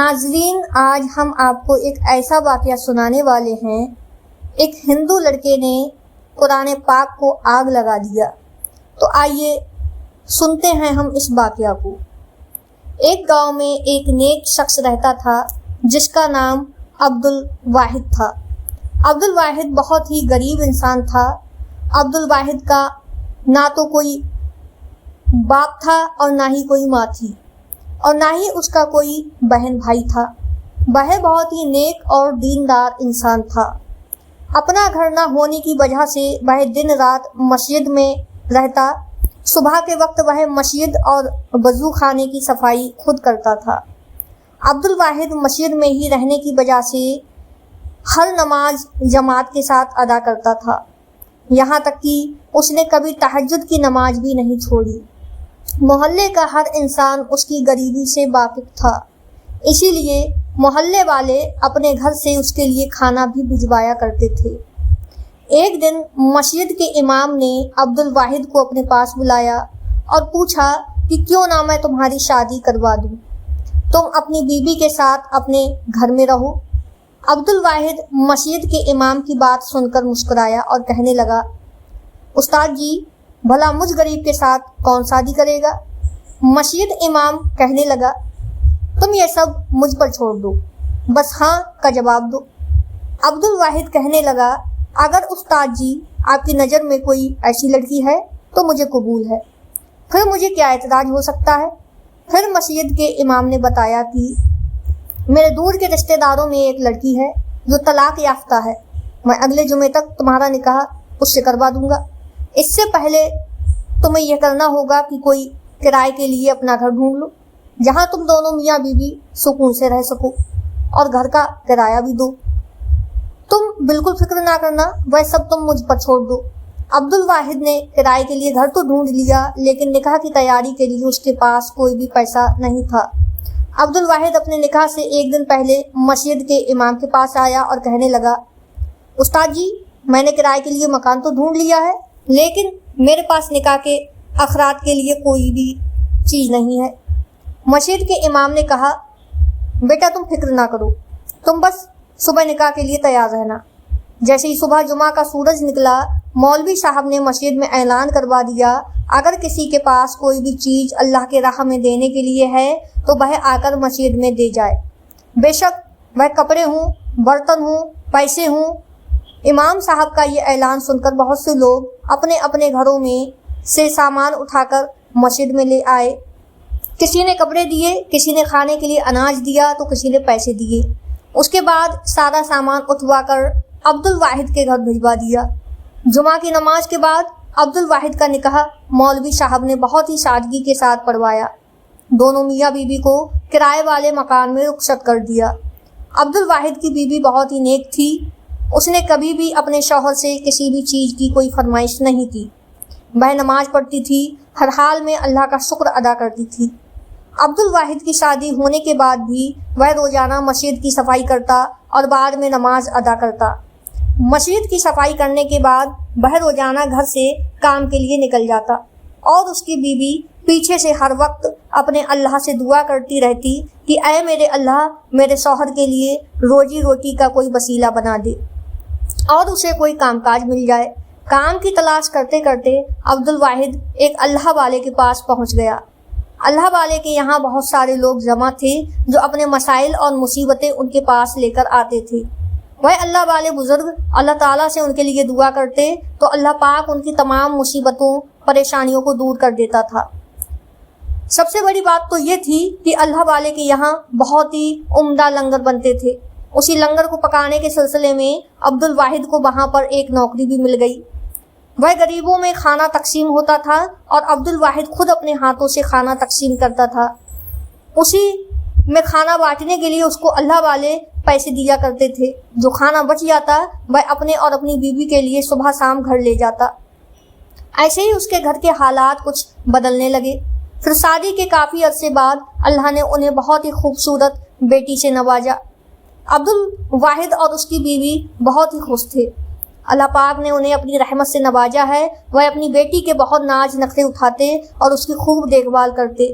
ناظرین، آج ہم آپ کو ایک ایسا واقعہ سنانے والے ہیں۔ ایک ہندو لڑکے نے قرآن پاک کو آگ لگا دیا۔ تو آئیے سنتے ہیں ہم اس واقعہ کو۔ ایک گاؤں میں ایک نیک شخص رہتا تھا جس کا نام عبد الواحد تھا۔ عبد الواحد بہت ہی غریب انسان تھا۔ عبد الواحد کا نہ تو کوئی باپ تھا اور نہ ہی کوئی ماں تھی، اور نہ ہی اس کا کوئی بہن بھائی تھا۔ وہ بہت ہی نیک اور دیندار انسان تھا۔ اپنا گھر نہ ہونے کی وجہ سے وہ دن رات مسجد میں رہتا۔ صبح کے وقت وہ مسجد اور وضو خانے کی صفائی خود کرتا تھا۔ عبد الواحد مسجد میں ہی رہنے کی وجہ سے ہر نماز جماعت کے ساتھ ادا کرتا تھا، یہاں تک کہ اس نے کبھی تہجد کی نماز بھی نہیں چھوڑی۔ محلے کا ہر انسان اس کی غریبی سے واقف تھا، اسی لیے محلے والے اپنے گھر سے اس کے لیے کھانا بھی بھجوایا کرتے تھے۔ ایک دن مسجد کے امام نے عبد الواحد کو اپنے پاس بلایا اور پوچھا کہ کیوں نہ میں تمہاری شادی کروا دوں، تم اپنی بیوی کے ساتھ اپنے گھر میں رہو۔ عبد الواحد مسجد کے امام کی بات سن کر مسکرایا اور کہنے لگا، استاد جی، بھلا مجھ غریب کے ساتھ کون شادی کرے گا؟ مسجد امام کہنے لگا، تم یہ سب مجھ پر چھوڑ دو، بس ہاں کا جواب دو۔ عبد الواحد کہنے لگا، اگر استاد جی آپ کی نظر میں کوئی ایسی لڑکی ہے تو مجھے قبول ہے، پھر مجھے کیا اعتراض ہو سکتا ہے؟ پھر مسجد کے امام نے بتایا کہ میرے دور کے رشتہ داروں میں ایک لڑکی ہے جو طلاق یافتہ ہے، میں اگلے جمعے تک تمہارا نکاح اس سے کروا دوں گا۔ اس سے پہلے تمہیں یہ کرنا ہوگا کہ کوئی کرائے کے لیے اپنا گھر ڈھونڈ لو جہاں تم دونوں میاں بیوی سکون سے رہ سکو، اور گھر کا کرایہ بھی دو۔ تم بالکل فکر نہ کرنا، وہ سب تم مجھ پر چھوڑ دو۔ عبد الواحد نے کرائے کے لیے گھر تو ڈھونڈ لیا، لیکن نکاح کی تیاری کے لیے اس کے پاس کوئی بھی پیسہ نہیں تھا۔ عبد الواحد اپنے نکاح سے ایک دن پہلے مسجد کے امام کے پاس آیا اور کہنے لگا، استاد جی، میں نے کرائے کے لیے مکان تو ڈھونڈ لیا ہے، لیکن میرے پاس نکاح کے اخراج کے لیے کوئی بھی چیز نہیں ہے۔ مسجد کے امام نے کہا، بیٹا تم فکر نہ کرو، تم بس صبح نکاح کے لیے تیار رہنا۔ جیسے ہی صبح جمعہ کا سورج نکلا، مولوی صاحب نے مسجد میں اعلان کروا دیا، اگر کسی کے پاس کوئی بھی چیز اللہ کے راہ میں دینے کے لیے ہے تو وہ آ کر مسجد میں دے جائے، بے شک وہ کپڑے ہوں، برتن ہوں، پیسے ہوں۔ امام صاحب کا یہ اعلان سن کر بہت سے لوگ اپنے اپنے گھروں میں سے سامان اٹھا کر مسجد میں لے آئے۔ کسی نے کپڑے دیے، کسی نے کھانے کے لیے اناج دیا تو کسی نے پیسے دیے۔ اس کے بعد سارا سامان اٹھوا کر عبد الواحد کے گھر بھجوا دیا۔ جمعہ کی نماز کے بعد عبد الواحد کا نکاح مولوی صاحب نے بہت ہی سادگی کے ساتھ پڑھوایا۔ دونوں میاں بیوی کو کرائے والے مکان میں رخصت کر دیا۔ عبد الواحد کی بیوی بہت ہی نیک تھی، اس نے کبھی بھی اپنے شوہر سے کسی بھی چیز کی کوئی فرمائش نہیں کی۔ وہ نماز پڑھتی تھی، ہر حال میں اللہ کا شکر ادا کرتی تھی۔ عبد الواحد کی شادی ہونے کے بعد بھی وہ روزانہ مسجد کی صفائی کرتا اور بعد میں نماز ادا کرتا۔ مسجد کی صفائی کرنے کے بعد وہ روزانہ گھر سے کام کے لیے نکل جاتا، اور اس کی بیوی پیچھے سے ہر وقت اپنے اللہ سے دعا کرتی رہتی کہ اے میرے اللہ، میرے شوہر کے لیے روزی روٹی کا کوئی وسیلہ بنا دے اور اسے کوئی کام کاج مل جائے۔ کام کی تلاش کرتے کرتے عبد الواحد ایک اللہ والے کے پاس پہنچ گیا۔ اللہ والے کے یہاں بہت سارے لوگ جمع تھے جو اپنے مسائل اور مصیبتیں ان کے پاس لے کر آتے تھے۔ وہ اللہ والے بزرگ اللہ تعالیٰ سے ان کے لیے دعا کرتے تو اللہ پاک ان کی تمام مصیبتوں پریشانیوں کو دور کر دیتا تھا۔ سب سے بڑی بات تو یہ تھی کہ اللہ والے کے یہاں بہت ہی عمدہ لنگر بنتے تھے۔ اسی لنگر کو پکانے کے سلسلے میں عبد الواحد کو وہاں پر ایک نوکری بھی مل گئی۔ وہ غریبوں میں کھانا تقسیم ہوتا تھا اور عبد الواحد خود اپنے ہاتھوں سے کھانا تقسیم کرتا تھا۔ اسی میں کھانا بانٹنے کے لیے اس کو اللہ والے پیسے دیا کرتے تھے۔ جو کھانا بچ جاتا وہ اپنے اور اپنی بیوی کے لیے صبح شام گھر لے جاتا۔ ایسے ہی اس کے گھر کے حالات کچھ بدلنے لگے۔ پھر شادی کے کافی عرصے بعد اللہ نے انہیں بہت ہی خوبصورت بیٹی سے نوازا۔ عبد الواحد اور اس کی بیوی بہت ہی خوش تھے۔ اللہ پاک نے انہیں اپنی رحمت سے نوازا ہے۔ وہ اپنی بیٹی کے بہت ناز نخرے اٹھاتے اور اس کی خوب دیکھ بھال کرتے۔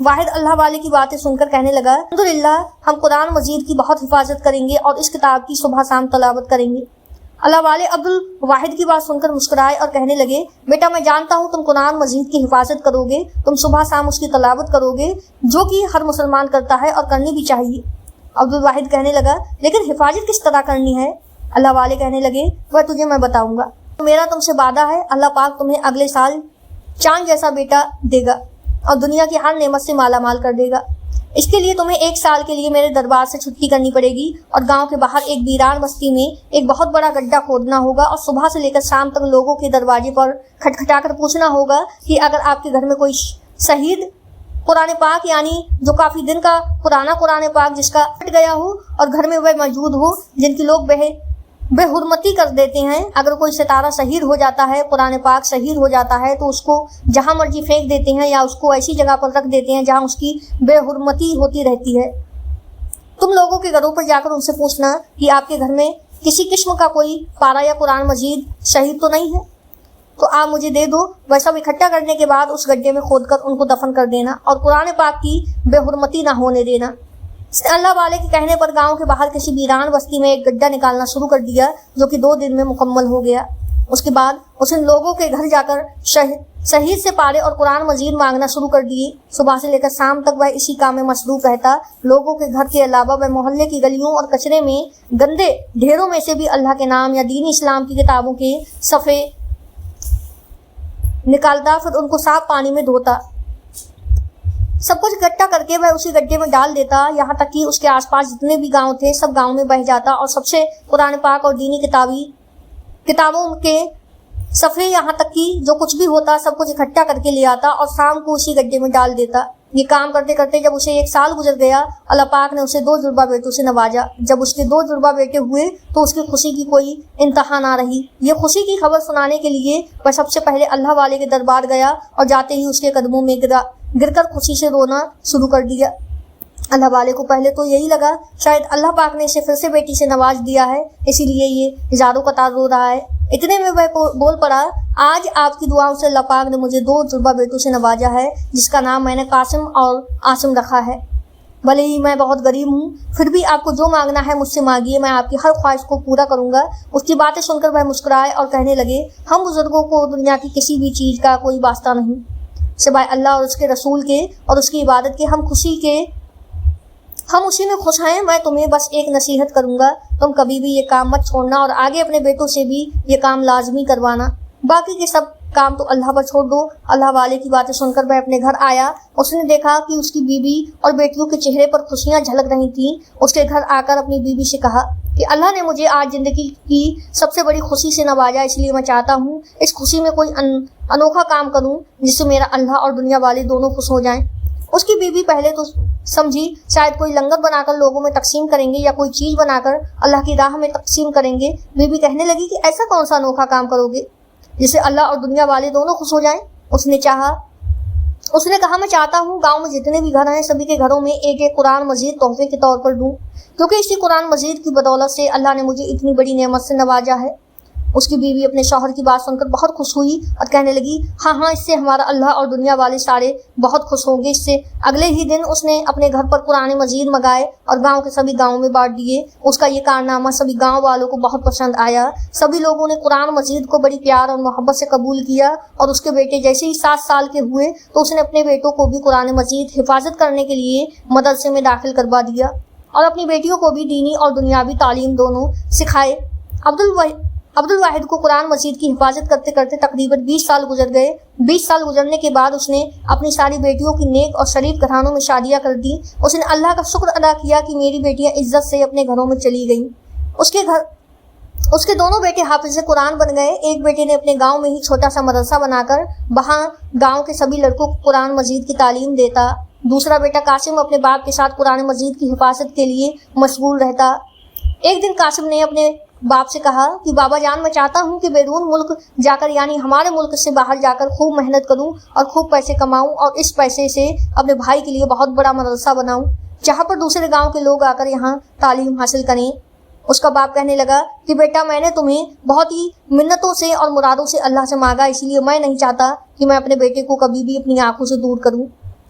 واحد اللہ والے کی باتیں سن کر کہنے لگا الحمدللہ ہم قرآن مجید کی بہت حفاظت کریں گے اور اس کتاب کی صبح شام تلاوت کریں گے۔ اللہ والے عبد الواحد کی بات سن کر مسکرائے اور کہنے لگے بیٹا میں جانتا ہوں تم قرآن مجید کی حفاظت کرو گے، تم صبح شام اس کی تلاوت کرو گے جو کہ ہر مسلمان کرتا ہے اور کرنی بھی چاہیے۔ عبد الواحد کہنے لگا لیکن حفاظت کس طرح کرنی ہے؟ اللہ والے کہنے لگے وہ تجھے میں بتاؤں گا، میرا تم سے وعدہ ہے اللہ پاک تمہیں اگلے سال چاند جیسا بیٹا دے گا اور دنیا کی ہر نعمت سے مالا مال کر دے گا۔ اس کے لیے تمہیں 1 سال کے لیے میرے دربار سے چھٹی کرنی پڑے گی اور گاؤں کے باہر ایک ویران بستی میں ایک بہت بڑا گڈھا کھودنا ہوگا اور صبح سے لے کر شام تک لوگوں کے دروازے پر کھٹکھٹا کر پوچھنا ہوگا کہ اگر آپ کے گھر میں کوئی شہید قرآن پاک یعنی جو کافی دن کا پرانا قرآن پاک جس کا پھٹ گیا ہو اور گھر میں وہ موجود ہو جن کی لوگ بے حرمتی کر دیتے ہیں، اگر کوئی ستارہ شہید ہو جاتا ہے، قرآن پاک شہید ہو جاتا ہے تو اس کو جہاں مرضی پھینک دیتے ہیں یا اس کو ایسی جگہ پر رکھ دیتے ہیں جہاں اس کی بے حرمتی ہوتی رہتی ہے۔ تم لوگوں کے گھروں پر جا کر ان سے پوچھنا کہ آپ کے گھر میں کسی قسم کا کوئی پارا یا قرآن مجید شہید تو نہیں ہے، تو آپ مجھے دے دو۔ وہ سب اکٹھا کرنے کے بعد اس گڈھے میں کھود کر ان کو دفن کر دینا اور قرآن پاک کی بے حرمتی نہ ہونے دینا۔ اللہ والے کے کہنے پر گاؤں کے باہر کسی ویران بستی میں ایک گڈھا نکالنا شروع کر دیا جو کہ 2 دن میں مکمل ہو گیا۔ اس کے بعد اس نے لوگوں کے گھر جا کر شہید سے پارے اور قرآن مجید مانگنا شروع کر دیے۔ صبح سے لے کر شام تک وہ اسی کام میں مصروف رہتا۔ لوگوں کے گھر کے علاوہ وہ محلے کی گلیوں اور کچرے میں گندے ڈھیروں میں سے بھی اللہ کے نام یا دین اسلام کی کتابوں کے صفحے نکالتا، پھر ان کو صاف پانی میں دھوتا، سب کچھ اکٹھا کر کے وہ اسی گڈھے میں ڈال دیتا، یہاں تک کہ اس کے آس پاس جتنے بھی گاؤں تھے سب گاؤں میں بہہ جاتا اور سب سے قرآن پاک اور دینی کتابوں کے صفحے یہاں تک کہ جو کچھ بھی ہوتا سب کچھ اکٹھا کر کے لے آتا اور شام کو اسی گڈھے میں ڈال دیتا۔ یہ کام کرتے کرتے جب اسے 1 سال گزر گیا، اللہ پاک نے اسے 2 جڑواں بیٹوں سے نوازا۔ جب اس کے 2 جڑواں بیٹے ہوئے تو اس کی خوشی کی کوئی انتہا نہ رہی۔ یہ خوشی کی خبر سنانے کے لیے وہ سب سے پہلے اللہ والے کے دربار گیا اور جاتے ہی اس کے قدموں میں گر کر خوشی سے رونا شروع کر دیا۔ اللہ والے کو پہلے تو یہی لگا شاید اللہ پاک نے اسے پھر سے بیٹی سے نواز دیا ہے، اسی لیے یہ ہزاروں قطار رو رہا ہے۔ اتنے میں وہ بول پڑا آج آپ کی دعاؤں سے اللہ پاک نے مجھے 2 جڑواں بیٹوں سے نوازا ہے جس کا نام میں نے قاسم اور عاصم رکھا ہے۔ بھلے ہی میں بہت غریب ہوں پھر بھی آپ کو جو مانگنا ہے مجھ سے مانگیے، میں آپ کی ہر خواہش کو پورا کروں گا۔ اس کی باتیں سن کر وہ مسکرائے اور کہنے لگے ہم بزرگوں کو دنیا کی کسی بھی چیز کا کوئی واسطہ نہیں سوائے اللہ اور اس کے رسول کے اور اس کی عبادت کے، ہم اسی میں خوش ہیں۔ میں تمہیں بس ایک نصیحت کروں گا، تم کبھی بھی یہ کام مت چھوڑنا اور آگے اپنے بیٹوں سے بھی یہ کام لازمی کروانا، باقی کے سب کام تو اللہ پر چھوڑ دو۔ اللہ والے کی باتیں سن کر وہ اپنے گھر آیا، اس نے دیکھا کہ اس کی بیوی اور بیٹیوں کے چہرے پر خوشیاں جھلک رہی تھیں۔ اس کے گھر آ کر اپنی بیوی سے کہا کہ اللہ نے مجھے آج زندگی کی سب سے بڑی خوشی سے نوازا، اس لیے میں چاہتا ہوں اس خوشی میں کوئی انوکھا کام کروں جس سے میرا اللہ اور دنیا والے دونوں خوش ہو جائیں۔ اس کی بیوی پہلے تو سمجھی شاید کوئی لنگر بنا کر لوگوں میں تقسیم کریں گے یا کوئی چیز بنا کر اللہ کی راہ میں تقسیم کریں گے۔ بیوی کہنے لگی کہ ایسا کون سا انوکھا کام کرو گے جس سے اللہ اور دنیا والے دونوں خوش ہو جائیں؟ اس نے کہا میں چاہتا ہوں گاؤں میں جتنے بھی گھر ہیں سبھی کے گھروں میں ایک ایک قرآن مجید تحفے کے طور پر دوں، کیونکہ اسی قرآن مجید کی بدولت سے اللہ نے مجھے اتنی بڑی نعمت سے نوازا ہے۔ اس کی بیوی اپنے شوہر کی بات سن کر بہت خوش ہوئی اور کہنے لگی ہاں اس سے ہمارا اللہ اور دنیا والے سارے بہت خوش ہوں گے۔ اس سے اگلے ہی دن اس نے اپنے گھر پر قرآن مجید منگائے اور گاؤں کے سبھی گاؤں میں بانٹ دیے۔ اس کا یہ کارنامہ سبھی گاؤں والوں کو بہت پسند آیا۔ سبھی لوگوں نے قرآن مجید کو بڑی پیار اور محبت سے قبول کیا اور اس کے بیٹے جیسے ہی 7 سال کے ہوئے تو اس نے اپنے بیٹوں کو بھی قرآن مجید حفاظت کرنے کے لیے مدرسے میں داخل کروا دیا اور اپنی بیٹیوں کو بھی دینی اور دنیاوی تعلیم دونوں سکھائے۔ عبد الواحد کو قرآن مجید کی حفاظت کرتے کرتے تقریباً 20 سال گزر گئے۔ 20 سال گزرنے کے بعد اس نے اپنی ساری بیٹیوں کی نیک اور شریف گھرانوں میں شادیاں کر دی۔ اس نے اللہ کا شکر ادا کیا کہ میری بیٹیاں عزت سے اپنے گھروں میں چلی گئیں۔ اس کے دونوں بیٹے حافظ قرآن بن گئے۔ ایک بیٹے نے اپنے گاؤں میں ہی چھوٹا سا مدرسہ بنا کر وہاں گاؤں کے سبھی لڑکوں کو قرآن مجید کی تعلیم دیتا۔ دوسرا بیٹا قاسم اپنے باپ کے ساتھ قرآن مجید کی حفاظت کے لیے مشغول رہتا۔ ایک دن قاسم نے اپنے باپ سے کہا کہ بابا جان میں چاہتا ہوں کہ بیرون ملک جا کر یعنی ہمارے ملک سے باہر جا کر خوب محنت کروں اور خوب پیسے کماؤں اور اس پیسے سے اپنے بھائی کے لیے بہت بڑا مدرسہ بناؤں جہاں پر دوسرے گاؤں کے لوگ آ کر یہاں تعلیم حاصل کریں۔ اس کا باپ کہنے لگا کہ بیٹا میں نے تمہیں بہت ہی منتوں سے اور مرادوں سے اللہ سے مانگا، اسی لیے میں نہیں چاہتا کہ میں اپنے بیٹے کو کبھی بھی اپنی آنکھوں سے دور کروں۔